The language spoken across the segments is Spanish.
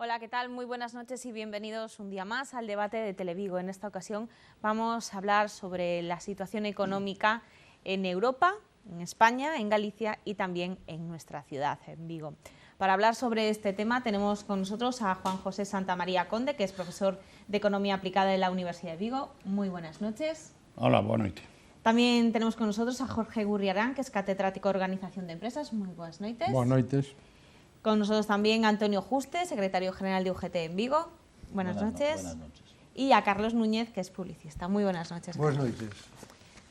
Hola, ¿qué tal? Muy buenas noches y bienvenidos un día más al debate de Televigo. En esta ocasión vamos a hablar sobre la situación económica en Europa, en España, en Galicia y también en nuestra ciudad, en Vigo. Para hablar sobre este tema tenemos con nosotros a Juan José Santamaría Conde, que es profesor de Economía Aplicada en la Universidad de Vigo. Muy buenas noches. Hola, buenas noches. También tenemos con nosotros a Jorge Gurriarán, que es catedrático de Organización de Empresas. Muy buenas noches. Buenas noches. Con nosotros también Antonio Juste, secretario general de UGT en Vigo. Buenas noches. Buenas noches. Y a Carlos Núñez, que es publicista. Muy buenas noches. Buenas noches.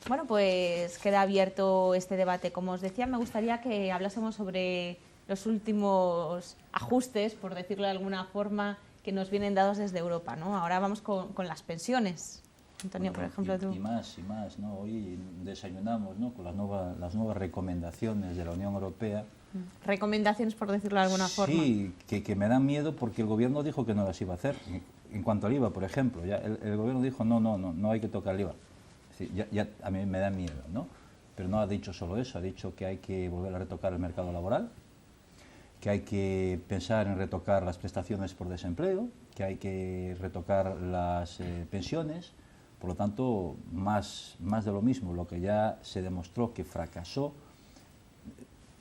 Bueno, pues queda abierto este debate. Como os decía, me gustaría que hablásemos sobre los últimos ajustes, por decirlo de alguna forma, que nos vienen dados desde Europa, ¿no? Ahora vamos con las pensiones. Antonio, Bueno, por ejemplo, tú. Y más, ¿no? Hoy desayunamos, ¿no?, con las nuevas recomendaciones de la Unión Europea. Recomendaciones, por decirlo de alguna forma. Sí, que me dan miedo porque el gobierno dijo que no las iba a hacer. En cuanto al IVA, por ejemplo, ya el gobierno dijo no hay que tocar el IVA. Es decir, ya a mí me da miedo, ¿no? Pero no ha dicho solo eso, ha dicho que hay que volver a retocar el mercado laboral, que hay que pensar en retocar las prestaciones por desempleo, que hay que retocar las pensiones. Por lo tanto, más de lo mismo, lo que ya se demostró que fracasó.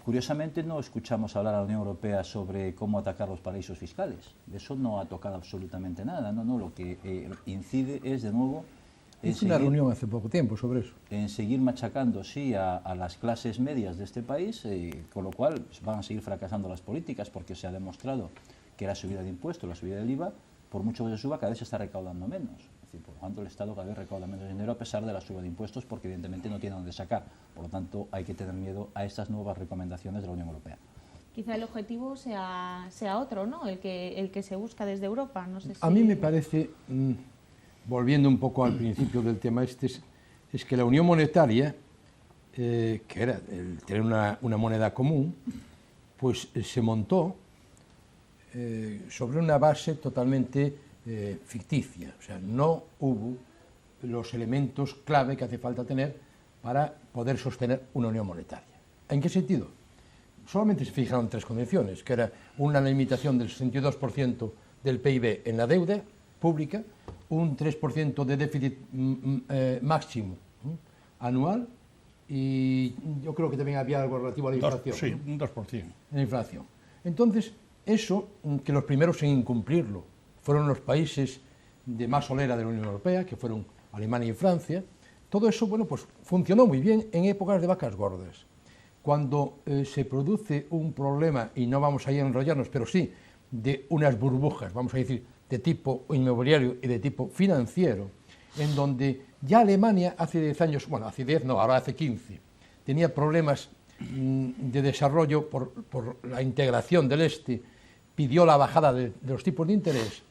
Curiosamente, no escuchamos hablar a la Unión Europea sobre cómo atacar los paraísos fiscales. De eso no ha tocado absolutamente nada. No, lo que incide es, de nuevo, Hice una reunión hace poco tiempo sobre eso. En seguir machacando, sí, a las clases medias de este país, con lo cual van a seguir fracasando las políticas, porque se ha demostrado que la subida de impuestos, la subida del IVA, por mucho que se suba, cada vez se está recaudando menos. Por lo tanto, el Estado cada vez recauda menos dinero a pesar de la suba de impuestos, porque evidentemente no tiene dónde sacar. Por lo tanto, hay que tener miedo a estas nuevas recomendaciones de la Unión Europea. Quizá el objetivo sea otro, ¿no? El que se busca desde Europa. No sé si... A mí me parece, volviendo un poco al principio del tema es que la Unión Monetaria, que era el tener una moneda común, pues se montó sobre una base totalmente ficticia, o sea, no hubo los elementos clave que hace falta tener para poder sostener una unión monetaria. ¿En qué sentido? Solamente se fijaron tres condiciones, que era una limitación del 62% del PIB en la deuda pública, un 3% de déficit máximo anual, y yo creo que también había algo relativo a la inflación. Sí, un 2%. La inflación. Entonces, eso, que los primeros en incumplirlo fueron los países de más solera de la Unión Europea, que fueron Alemania y Francia. Todo eso, bueno, pues funcionó muy bien en épocas de vacas gordas. Cuando se produce un problema, y no vamos a ir a enrollarnos, pero sí de unas burbujas, vamos a decir, de tipo inmobiliario y de tipo financiero, en donde ya Alemania hace 10 años, bueno, hace 10 no, ahora hace 15, tenía problemas de desarrollo por la integración del este, pidió la bajada de los tipos de interés,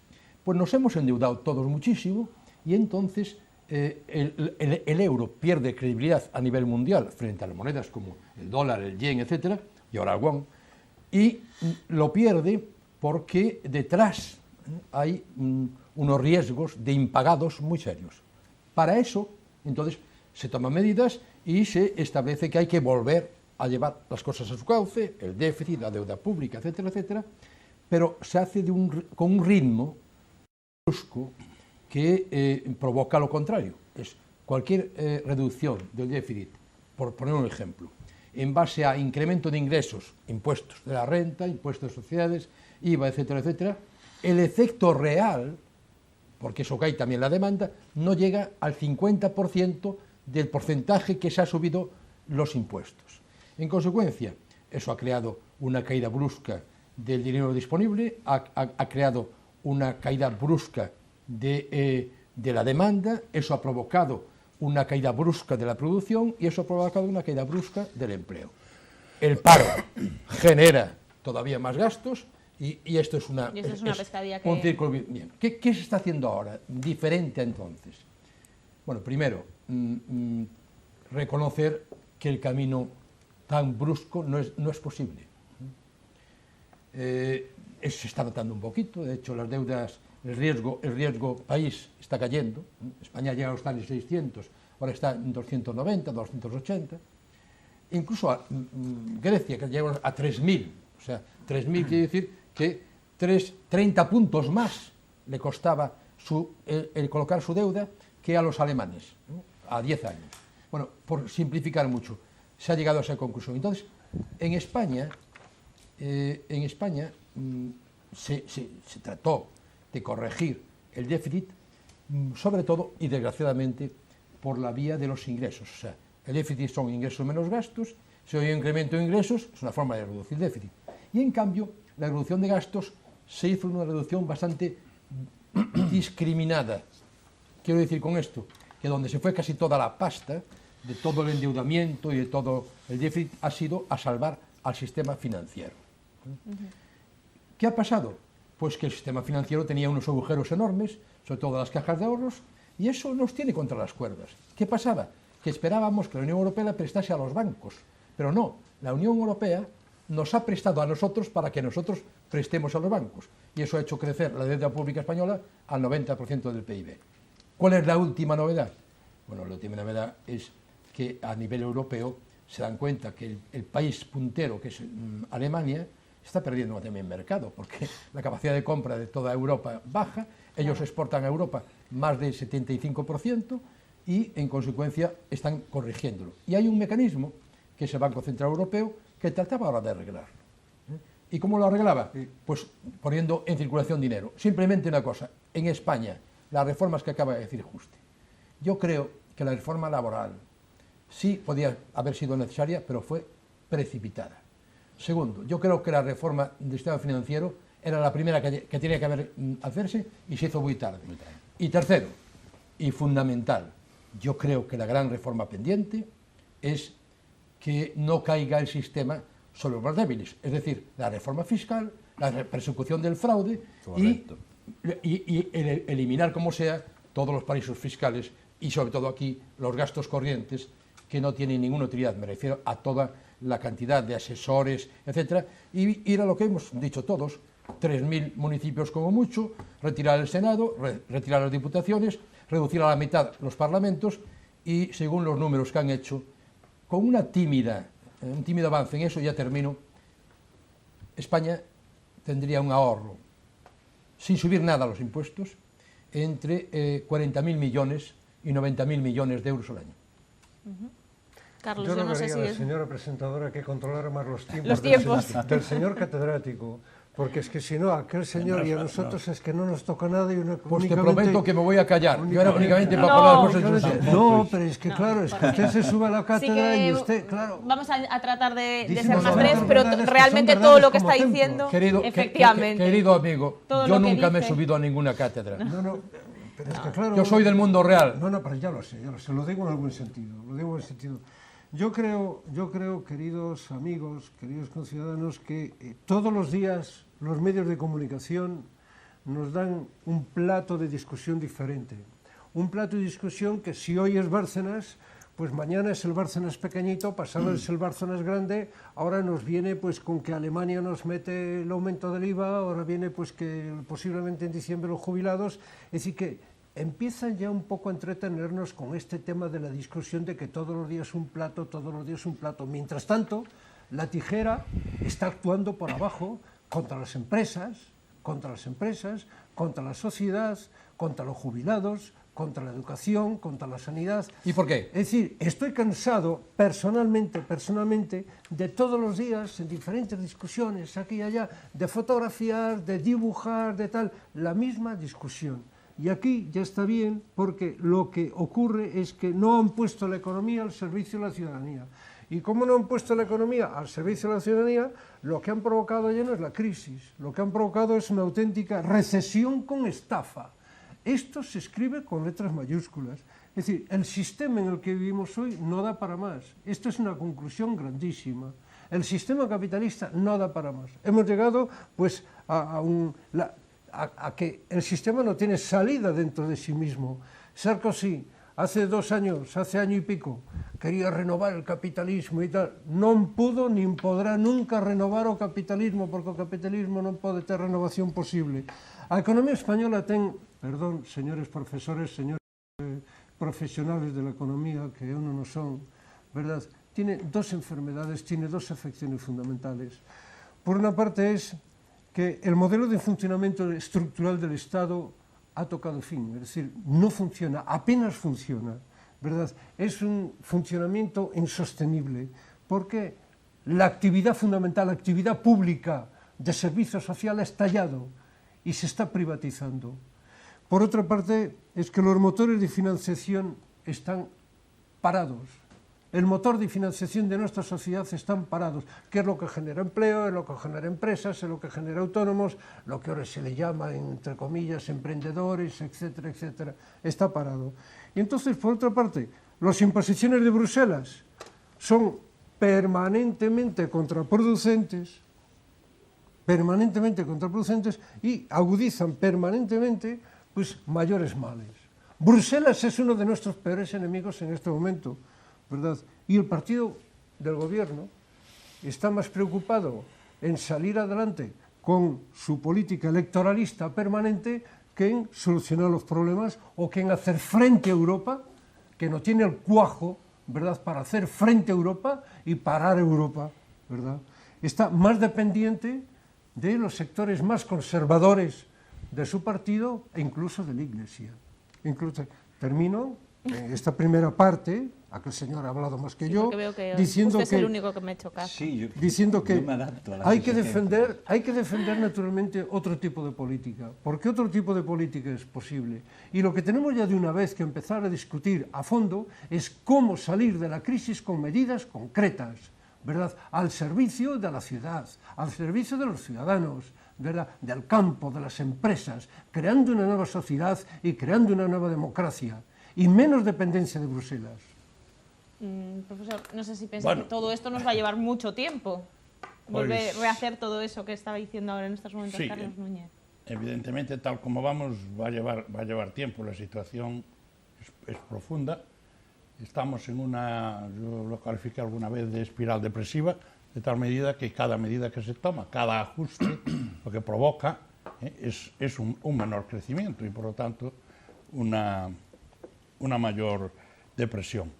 pues nos hemos endeudado todos muchísimo y entonces el euro pierde credibilidad a nivel mundial frente a las monedas como el dólar, el yen, etcétera, y ahora el won, y lo pierde porque detrás hay unos riesgos de impagados muy serios. Para eso, entonces, se toman medidas y se establece que hay que volver a llevar las cosas a su cauce, el déficit, la deuda pública, etcétera, etcétera, pero se hace con un ritmo brusco que provoca lo contrario. Es cualquier reducción del déficit, por poner un ejemplo, en base a incremento de ingresos, impuestos de la renta, impuestos de sociedades, IVA, etcétera, etcétera, el efecto real, porque eso cae también la demanda, no llega al 50% del porcentaje que se ha subido los impuestos. En consecuencia, eso ha creado una caída brusca del dinero disponible, ha creado una caída brusca de la demanda, eso ha provocado una caída brusca de la producción y eso ha provocado una caída brusca del empleo. El paro genera todavía más gastos y esto es una pescadilla un círculo bien. ¿Qué se está haciendo ahora diferente a entonces? Bueno, primero, reconocer que el camino tan brusco no es posible. Se está notando un poquito, de hecho las deudas, el riesgo país está cayendo, España llega a los tales 600, ahora está en 290, 280, incluso Grecia que llega a 3.000, o sea, 3.000 quiere decir que 30 puntos más le costaba el colocar su deuda que a los alemanes, ¿no? A 10 años. Bueno, por simplificar mucho, se ha llegado a esa conclusión. Entonces, en España se trató de corregir el déficit, sobre todo y desgraciadamente por la vía de los ingresos. O sea, el déficit son ingresos menos gastos, si hay un incremento de ingresos es una forma de reducir el déficit. Y en cambio, la reducción de gastos se hizo una reducción bastante discriminada. Quiero decir con esto que donde se fue casi toda la pasta de todo el endeudamiento y de todo el déficit ha sido a salvar al sistema financiero. ¿Qué ha pasado? Pues que el sistema financiero tenía unos agujeros enormes, sobre todo las cajas de ahorros, y eso nos tiene contra las cuerdas. ¿Qué pasaba? Que esperábamos que la Unión Europea le prestase a los bancos, pero no, la Unión Europea nos ha prestado a nosotros para que nosotros prestemos a los bancos, y eso ha hecho crecer la deuda pública española al 90% del PIB. ¿Cuál es la última novedad? Bueno, la última novedad es que a nivel europeo se dan cuenta que el país puntero, que es Alemania, está perdiendo también mercado, porque la capacidad de compra de toda Europa baja, ellos exportan a Europa más del 75% y, en consecuencia, están corrigiéndolo. Y hay un mecanismo, que es el Banco Central Europeo, que trataba ahora de arreglarlo. ¿Y cómo lo arreglaba? Pues poniendo en circulación dinero. Simplemente una cosa, en España, las reformas que acaba de decir Juste. Yo creo que la reforma laboral sí podía haber sido necesaria, pero fue precipitada. Segundo, yo creo que la reforma del sistema financiero era la primera que tenía que hacerse y se hizo muy tarde. Y tercero, y fundamental, yo creo que la gran reforma pendiente es que no caiga el sistema sobre los más débiles, es decir, la reforma fiscal, la persecución del fraude y eliminar como sea todos los paraísos fiscales y sobre todo aquí los gastos corrientes que no tienen ninguna utilidad, me refiero a toda la cantidad de asesores, etcétera, y ir a lo que hemos dicho todos, 3.000 municipios como mucho, retirar el Senado, retirar las diputaciones, reducir a la mitad los parlamentos y, según los números que han hecho, con un tímido avance en eso, ya termino, España tendría un ahorro, sin subir nada a los impuestos, entre 40.000 millones y 90.000 millones de euros al año. Carlos, yo no sé si a la es... señora presentadora que controlara más los tiempos. Del señor catedrático, porque es que si no, a aquel señor y a nosotros es que no nos toca nada y pues te prometo que me voy a callar, yo era únicamente para poner las cosas. No, pero es que claro, es que usted se sube a la cátedra y usted, claro... Vamos a tratar de ser más breves, pero realmente todo lo que está diciendo, efectivamente... Querido amigo, yo nunca me he subido a ninguna cátedra. No, pero es que claro... Yo soy del mundo real. No, pero ya lo sé, lo digo en algún sentido, Yo creo, queridos amigos, queridos conciudadanos, que todos los días los medios de comunicación nos dan un plato de discusión diferente. Un plato de discusión que si hoy es Bárcenas, pues mañana es el Bárcenas pequeñito, pasado es el Bárcenas grande, ahora nos viene pues con que Alemania nos mete el aumento del IVA, ahora viene pues que posiblemente en diciembre los jubilados, es decir que empiezan ya un poco a entretenernos con este tema de la discusión de que todos los días un plato, Mientras tanto, la tijera está actuando por abajo contra las empresas, contra la sociedad, contra los jubilados, contra la educación, contra la sanidad. ¿Y por qué? Es decir, estoy cansado personalmente, de todos los días, en diferentes discusiones, aquí y allá, de fotografiar, de dibujar, de tal, la misma discusión. Y aquí ya está bien, porque lo que ocurre es que no han puesto la economía al servicio de la ciudadanía. Y como no han puesto la economía al servicio de la ciudadanía, lo que han provocado ya no es la crisis, lo que han provocado es una auténtica recesión con estafa. Esto se escribe con letras mayúsculas. Es decir, el sistema en el que vivimos hoy no da para más. Esto es una conclusión grandísima. El sistema capitalista no da para más. Hemos llegado pues a que el sistema no tiene salida dentro de sí mismo. Sarkozy, hace 2 años, hace año y pico, quería renovar el capitalismo e tal. Non pudo nin podrá nunca renovar o capitalismo, porque o capitalismo non pode ter renovación posible. A economía española ten, perdón, señores profesores, señores profesionales de la economía, que eu non o son, verdad, tiene 2 enfermedades, tiene 2 afecciones fundamentales. Por una parte es que el modelo de funcionamiento estructural del Estado ha tocado fin, es decir, no funciona, apenas funciona, ¿verdad? Es un funcionamiento insostenible, porque la actividad fundamental, la actividad pública de servicios sociales ha estallado y se está privatizando. Por otra parte, es que los motores de financiación están parados. El motor de financiación de nuestra sociedad están parados, que es lo que genera empleo, es lo que genera empresas, es lo que genera autónomos, lo que ahora se le llama, entre comillas, emprendedores, etcétera, etcétera, está parado. Y entonces, por otra parte, las imposiciones de Bruselas son permanentemente contraproducentes y agudizan permanentemente pues, mayores males. Bruselas es uno de nuestros peores enemigos en este momento, ¿verdad? Y el partido del gobierno está más preocupado en salir adelante con su política electoralista permanente que en solucionar los problemas o que en hacer frente a Europa, que no tiene el cuajo, ¿verdad?, para hacer frente a Europa y parar Europa, ¿verdad? Está más dependiente de los sectores más conservadores de su partido e incluso de la Iglesia. Incluso, termino esta primera parte, aquel señor ha hablado más que yo, diciendo que usted es el único que me ha hecho caso. Sí, diciendo que hay que defender defender naturalmente otro tipo de política, porque otro tipo de política es posible. Y lo que tenemos ya de una vez que empezar a discutir a fondo es cómo salir de la crisis con medidas concretas, ¿verdad?, al servicio de la ciudad, al servicio de los ciudadanos, ¿verdad?, del campo, de las empresas, creando una nueva sociedad y creando una nueva democracia y menos dependencia de Bruselas. Profesor, no sé si piensa que todo esto nos va a llevar mucho tiempo. Volver a rehacer todo eso que estaba diciendo ahora en estos momentos Carlos Núñez. Evidentemente, tal como vamos, va a llevar tiempo. La situación es profunda. Estamos en una, yo lo califiqué alguna vez de espiral depresiva, de tal medida que cada medida que se toma, cada ajuste, lo que provoca es un menor crecimiento y, por lo tanto, una mayor depresión.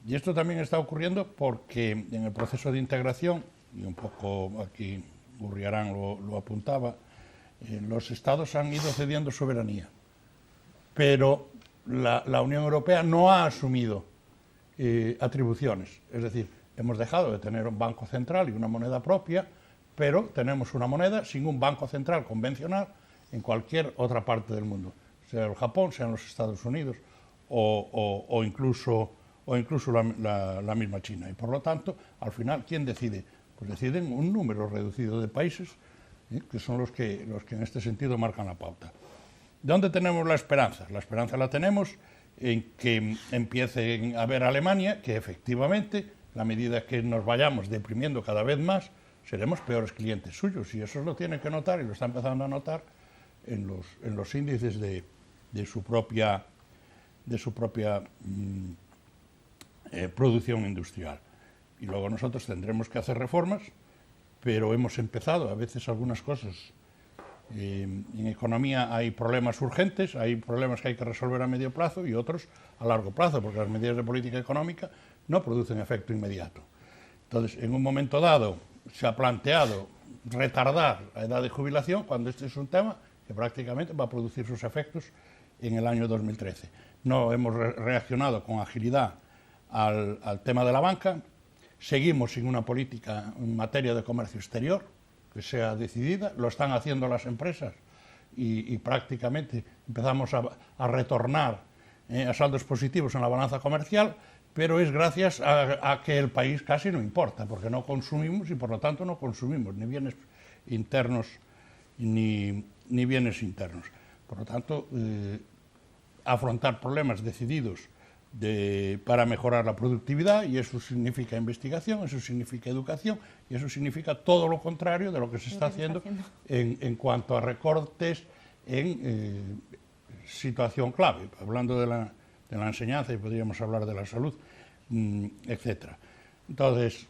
Y esto también está ocurriendo porque en el proceso de integración, y un poco aquí Gurriarán lo apuntaba, los estados han ido cediendo soberanía, pero la Unión Europea no ha asumido atribuciones, es decir, hemos dejado de tener un banco central y una moneda propia, pero tenemos una moneda sin un banco central convencional en cualquier otra parte del mundo, sea el Japón, sea en los Estados Unidos o incluso la misma China. Y por lo tanto, al final, ¿quién decide? Pues deciden un número reducido de países, que son los que en este sentido marcan la pauta. ¿Dónde tenemos la esperanza? La esperanza la tenemos en que empiece a ver Alemania, que efectivamente, a medida que nos vayamos deprimiendo cada vez más, seremos peores clientes suyos, y eso lo tiene que notar, y lo está empezando a notar en los índices de su propia producción industrial. Y luego nosotros tendremos que hacer reformas, pero hemos empezado a veces algunas cosas. En economía hay problemas urgentes, hay problemas que hay que resolver a medio plazo y otros a largo plazo, porque las medidas de política económica no producen efecto inmediato. Entonces, en un momento dado se ha planteado retardar la edad de jubilación, cuando este es un tema que prácticamente va a producir sus efectos en el año 2013. No hemos reaccionado con agilidad al tema de la banca, seguimos sin una política en materia de comercio exterior que sea decidida, lo están haciendo las empresas y prácticamente empezamos a retornar a saldos positivos en la balanza comercial, pero es gracias a que el país casi no importa, porque no consumimos y por lo tanto no consumimos ni bienes internos ni bienes internos. Por lo tanto, afrontar problemas decididos para mejorar la productividad, y eso significa investigación, eso significa educación, y eso significa todo lo contrario de lo que se está haciendo en cuanto a recortes en situación clave, hablando de la enseñanza, y podríamos hablar de la salud, etcétera. Entonces,